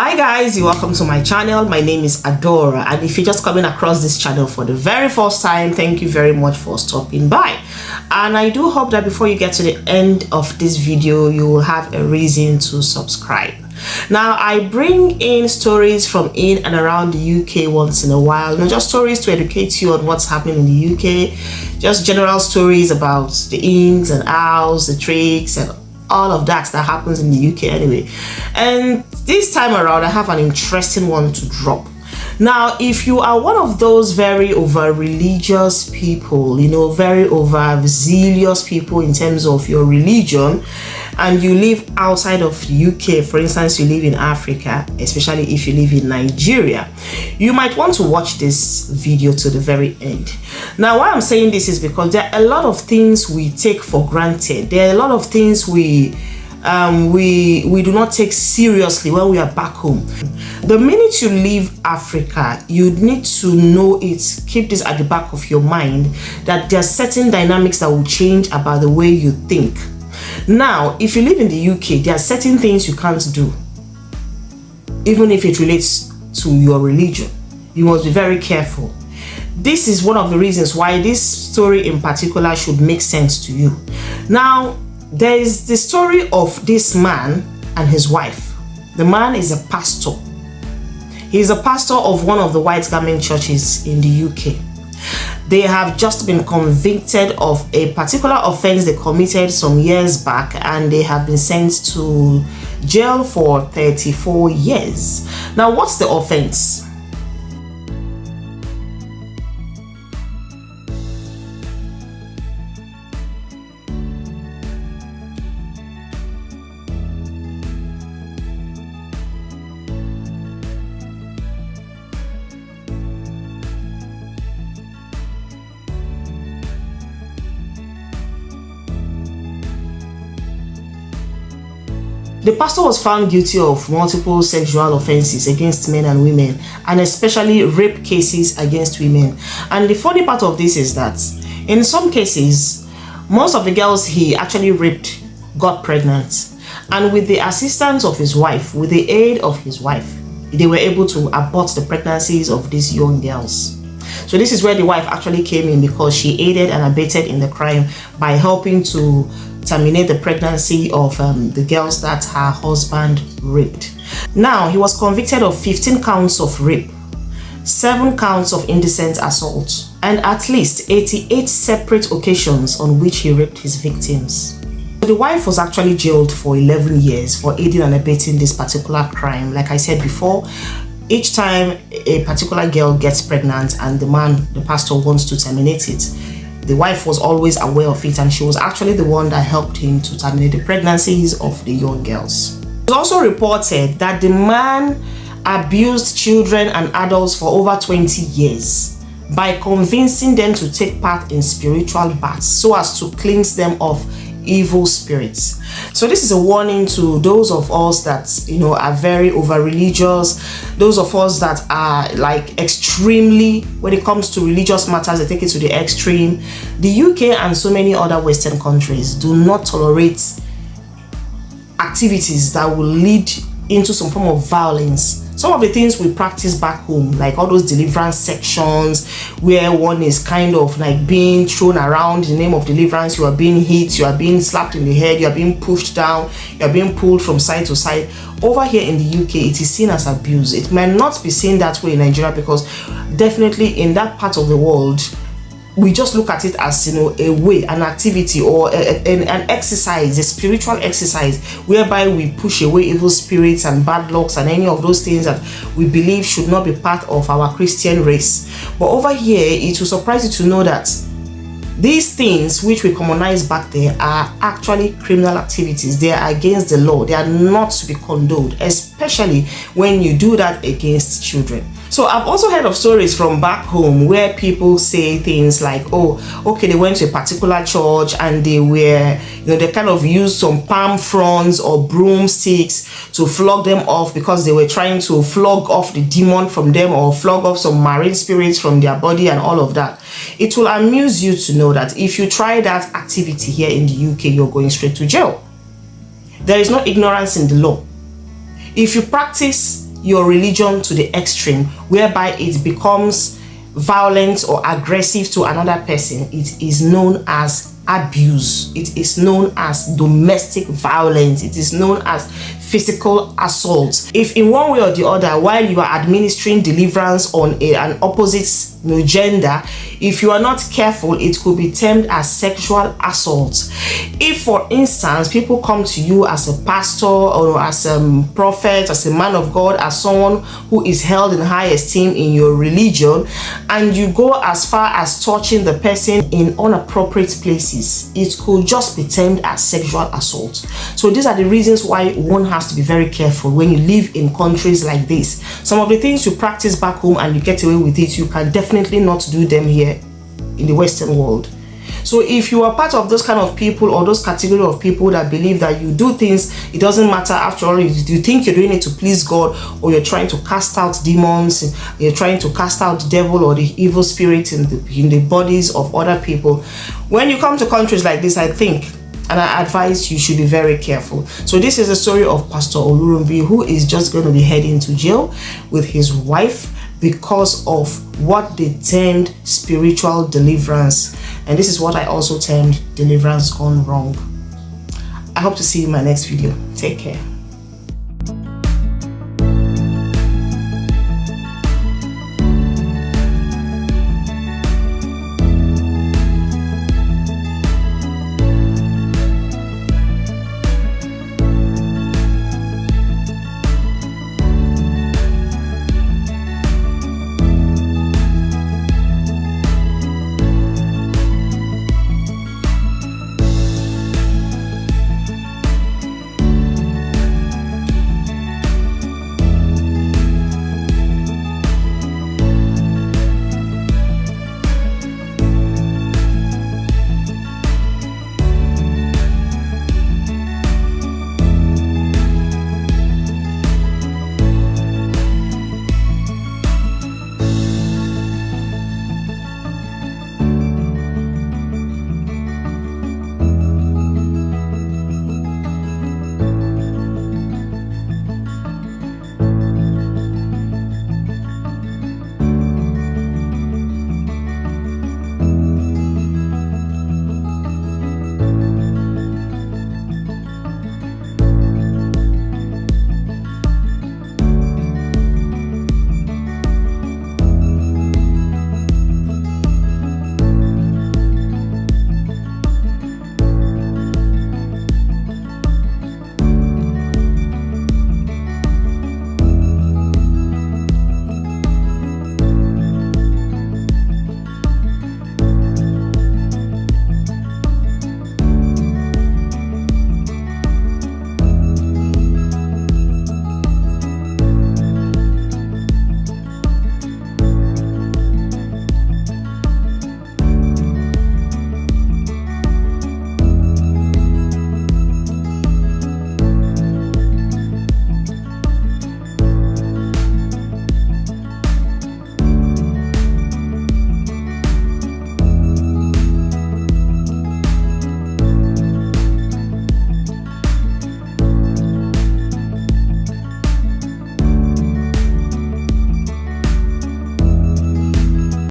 Hi guys, you're welcome to my channel. My name is Adora, and if you're just coming across this channel for the very first time, thank you very much for stopping by. And I do hope that before you get to the end of this video, you will have a reason to subscribe. Now, I bring in stories from in and around the UK once in a while, not just stories to educate you on what's happening in the UK, just general stories about the ins and outs, the tricks, and all of that happens in the UK anyway. And this time around, I have an interesting one to drop. Now, if you are one of those very over religious people, very over zealous people in terms of your religion, and you live outside of the UK, for instance, you live in Africa, especially if you live in Nigeria, you might want to watch this video to the very end. Now, why I'm saying this is because there are a lot of things we take for granted. There are a lot of things we do not take seriously when we are back home. The minute you leave Africa, you need to know it, keep this at the back of your mind, that there are certain dynamics that will change about the way you think. Now, if you live in the UK, there are certain things you can't do, even if it relates to your religion. You must be very careful. This is one of the reasons why this story in particular should make sense to you. Now, there is the story of this man and his wife. The man is a pastor. He is a pastor of one of the white garment churches in the UK. They have just been convicted of a particular offense they committed some years back, and they have been sent to jail for 34 years. Now, what's the offense? The pastor was found guilty of multiple sexual offenses against men and women, and especially rape cases against women. And the funny part of this is that in some cases, most of the girls he actually raped got pregnant. And with the assistance of his wife, with the aid of his wife, they were able to abort the pregnancies of these young girls. So this is where the wife actually came in, because she aided and abetted in the crime by helping to terminate the pregnancy of the girls that her husband raped. Now, he was convicted of 15 counts of rape, 7 counts of indecent assault, and at least 88 separate occasions on which he raped his victims. The wife was actually jailed for 11 years for aiding and abetting this particular crime. Like I said before, each time a particular girl gets pregnant and the pastor wants to terminate it, the wife was always aware of it, and she was actually the one that helped him to terminate the pregnancies of the young girls. It was also reported that the man abused children and adults for over 20 years by convincing them to take part in spiritual baths so as to cleanse them of evil spirits. So this is a warning to those of us that are very over religious, those of us that are like extremely, when it comes to religious matters, they take it to the extreme. The UK and so many other Western countries do not tolerate activities that will lead into some form of violence. Some of the things we practice back home, like all those deliverance sections where one is kind of like being thrown around in the name of deliverance, you are being hit, you are being slapped in the head, you are being pushed down, you are being pulled from side to side. Over here in the UK, it is seen as abuse. It might not be seen that way in Nigeria, because definitely in that part of the world, we just look at it as a way, an activity, or an exercise, a spiritual exercise, whereby we push away evil spirits and bad lucks and any of those things that we believe should not be part of our Christian race. But over here, it will surprise you to know that these things which we commonize back there are actually criminal activities. They are against the law. They are not to be condoned, especially when you do that against children. So I've also heard of stories from back home where people say things like, oh, okay, they went to a particular church and they were, they kind of used some palm fronds or broomsticks to flog them off, because they were trying to flog off the demon from them, or flog off some marine spirits from their body and all of that. It will amuse you to know that if you try that activity here in the UK, you're going straight to jail. There is no ignorance in the law. If you practice your religion to the extreme, whereby it becomes violent or aggressive to another person, it is known as abuse. It is known as domestic violence. It is known as physical assault. If in one way or the other, while you are administering deliverance on an opposite gender, if you are not careful, it could be termed as sexual assault. If, for instance, people come to you as a pastor or as a prophet, as a man of God, as someone who is held in high esteem in your religion, and you go as far as touching the person in inappropriate places, it could just be termed as sexual assault. So these are the reasons why one has to be very careful when you live in countries like this. Some of the things you practice back home and you get away with it, you can definitely not do them here in the Western world. So if you are part of those kind of people, or those category of people that believe that you do things, it doesn't matter, after all, you think you're doing it to please God, or you're trying to cast out demons, you're trying to cast out the devil or the evil spirit in the bodies of other people. When you come to countries like this, I think, and I advise, you should be very careful. So this is the story of Pastor Olurunbi, who is just going to be heading to jail with his wife because of what they termed spiritual deliverance. And this is what I also termed deliverance gone wrong. I hope to see you in my next video. Take care.